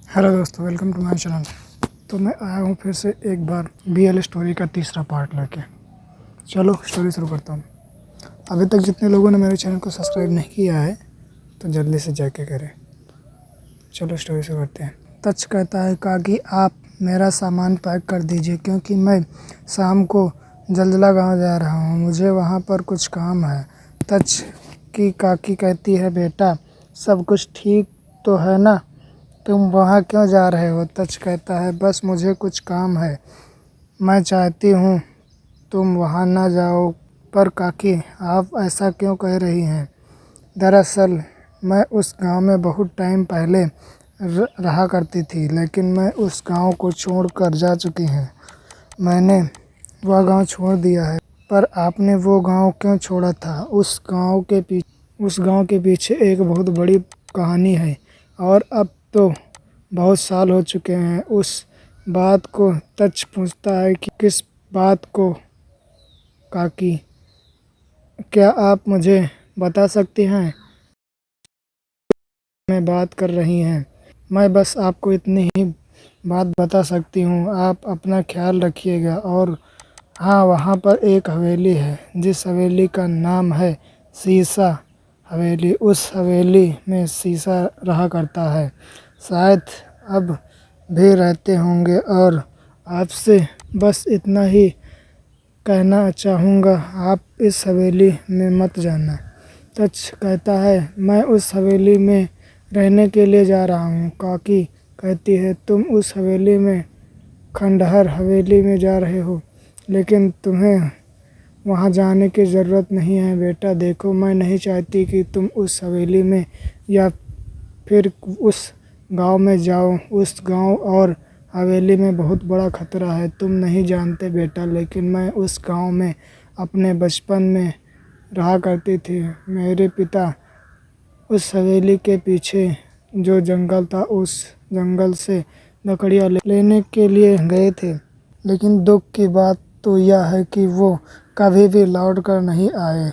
Hello दोस्तों, welcome to my channel. तो मैं आया हूँ फिर से एक बार BL स्टोरी का तीसरा पार्ट लेके। चलो स्टोरी शुरू करता हूँ। अभी तक जितने लोगों ने मेरे चैनल को सब्सक्राइब नहीं किया है तो जल्दी से जाके करें। चलो स्टोरी शुरू करते हैं। तच कहता है काकी आप मेरा सामान पैक कर दीजिए क्योंकि मैं शाम को जलजला गाँव जा रहा हूँ, मुझे वहाँ पर कुछ काम है। तच की काकी कहती है बेटा सब कुछ ठीक तो है ना, तुम वहाँ क्यों जा रहे हो? तच कहता है बस मुझे कुछ काम है, मैं चाहती हूँ तुम वहाँ ना जाओ। पर काकी आप ऐसा क्यों कह रही हैं? दरअसल मैं उस गांव में बहुत टाइम पहले रहा करती थी, लेकिन मैं उस गांव को छोड़कर जा चुकी हूँ। मैंने वह गांव छोड़ दिया है। पर आपने वो गांव क्यों छोड़ा था? उस गांव के पीछे एक बहुत बड़ी कहानी है और अब तो बहुत साल हो चुके हैं उस बात को। तच पूछता है कि किस बात को काकी? क्या आप मुझे बता सकती हैं मैं बात कर रही हैं? मैं बस आपको इतनी ही बात बता सकती हूँ, आप अपना ख्याल रखिएगा। और हाँ, वहाँ पर एक हवेली है जिस हवेली का नाम है सीसा हवेली। उस हवेली में सीसा रहा करता है, शायद अब भी रहते होंगे। और आपसे बस इतना ही कहना चाहूँगा, आप इस हवेली में मत जाना। तच कहता है मैं उस हवेली में रहने के लिए जा रहा हूँ। काकी कहती है तुम उस हवेली में खंडहर हवेली में जा रहे हो, लेकिन तुम्हें वहाँ जाने की ज़रूरत नहीं है बेटा। देखो, मैं नहीं चाहती कि तुम उस हवेली में या फिर उस गांव में जाओ। उस गांव और हवेली में बहुत बड़ा खतरा है, तुम नहीं जानते बेटा, लेकिन मैं उस गांव में अपने बचपन में रहा करती थी। मेरे पिता उस हवेली के पीछे जो जंगल था उस जंगल से लकड़ियाँ लेने के लिए गए थे, लेकिन दुख की बात तो यह है कि वो कभी भी लौट कर नहीं आए।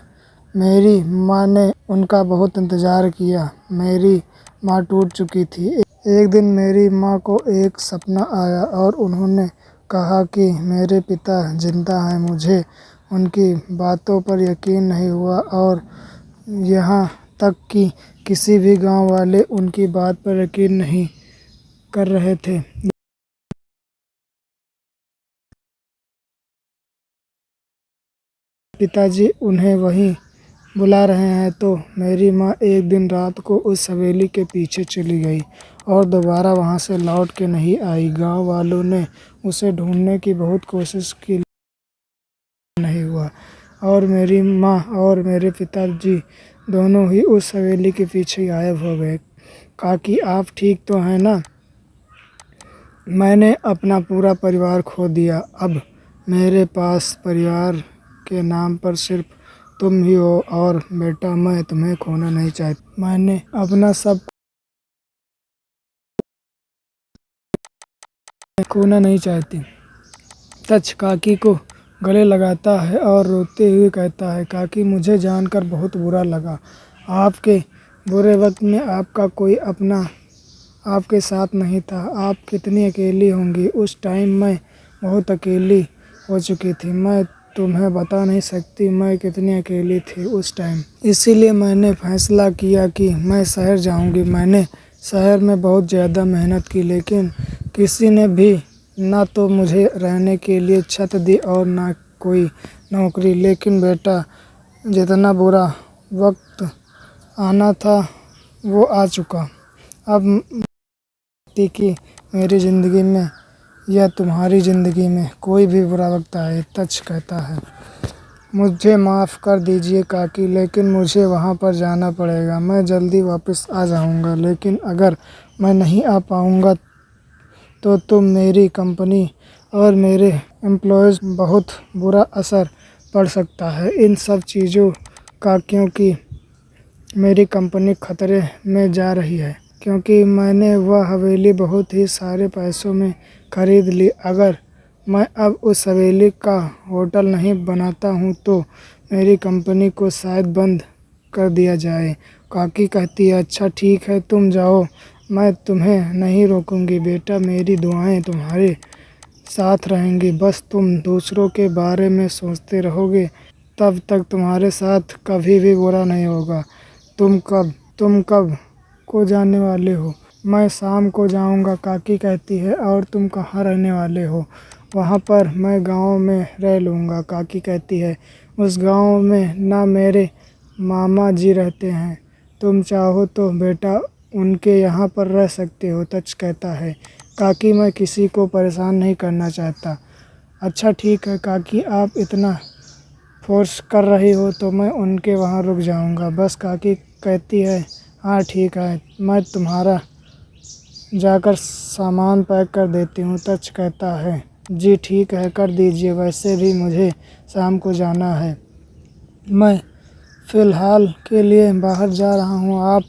मेरी माँ ने उनका बहुत इंतज़ार किया। मेरी माँ टूट चुकी थी। एक दिन मेरी माँ को एक सपना आया और उन्होंने कहा कि मेरे पिता जिंदा हैं। मुझे उनकी बातों पर यकीन नहीं हुआ और यहाँ तक कि किसी भी गांव वाले उनकी बात पर यकीन नहीं कर रहे थे। पिताजी उन्हें वहीं बुला रहे हैं। तो मेरी माँ एक दिन रात को उस हवेली के पीछे चली गई और दोबारा वहाँ से लौट के नहीं आई। गांव वालों ने उसे ढूंढने की बहुत कोशिश की, नहीं हुआ और मेरी माँ और मेरे पिताजी दोनों ही उस हवेली के पीछे गायब हो गए। काकी आप ठीक तो हैं ना? मैंने अपना पूरा परिवार खो दिया। अब मेरे पास परिवार के नाम पर सिर्फ तुम ही हो और बेटा मैं तुम्हें खोना नहीं चाहती। मैंने अपना सब खोना नहीं चाहती। तच काकी को गले लगाता है और रोते हुए कहता है काकी मुझे जानकर बहुत बुरा लगा। आपके बुरे वक्त में आपका कोई अपना आपके साथ नहीं था। आप कितनी अकेली होंगी। उस टाइम मैं बहुत अकेली हो चुकी थी। मैं तुम्हें बता नहीं सकती मैं कितनी अकेली थी उस टाइम। इसीलिए मैंने फैसला किया कि मैं शहर जाऊंगी। मैंने शहर में बहुत ज़्यादा मेहनत की, लेकिन किसी ने भी ना तो मुझे रहने के लिए छत दी और ना कोई नौकरी। लेकिन बेटा, जितना बुरा वक्त आना था वो आ चुका। अब कि मेरी ज़िंदगी में या तुम्हारी ज़िंदगी में कोई भी बुरा वक्त आए। तच कहता है मुझे माफ़ कर दीजिए काकी, लेकिन मुझे वहाँ पर जाना पड़ेगा। मैं जल्दी वापस आ जाऊँगा, लेकिन अगर मैं नहीं आ पाऊँगा तो तुम मेरी कंपनी और मेरे एम्प्लॉयज़ बहुत बुरा असर पड़ सकता है इन सब चीज़ों का, क्योंकि मेरी कंपनी खतरे में जा रही है। क्योंकि मैंने वह हवेली बहुत ही सारे पैसों में ख़रीद ली। अगर मैं अब उस हवेली का होटल नहीं बनाता हूँ तो मेरी कंपनी को शायद बंद कर दिया जाए। काकी कहती है अच्छा ठीक है, तुम जाओ मैं तुम्हें नहीं रोकूंगी बेटा, मेरी दुआएं तुम्हारे साथ रहेंगी। बस तुम दूसरों के बारे में सोचते रहोगे, तब तक तुम्हारे साथ कभी भी बुरा नहीं होगा। तुम कब को जाने वाले हो? मैं शाम को जाऊंगा, काकी कहती है। और तुम कहाँ रहने वाले हो? वहाँ पर मैं गांव में रह लूँगा, काकी कहती है। उस गांव में ना मेरे मामा जी रहते हैं, तुम चाहो तो बेटा उनके यहाँ पर रह सकते हो, तच कहता है। काकी मैं किसी को परेशान नहीं करना चाहता। अच्छा ठीक है काकी, आप इतना फोर्स कर रही हो तो मैं उनके वहाँ रुक जाऊँगा। बस काकी कहती है हाँ ठीक है, मैं तुम्हारा जाकर सामान पैक कर देती हूँ, तच कहता है। जी ठीक है, कर दीजिए, वैसे भी मुझे शाम को जाना है। मैं फ़िलहाल के लिए बाहर जा रहा हूँ, आप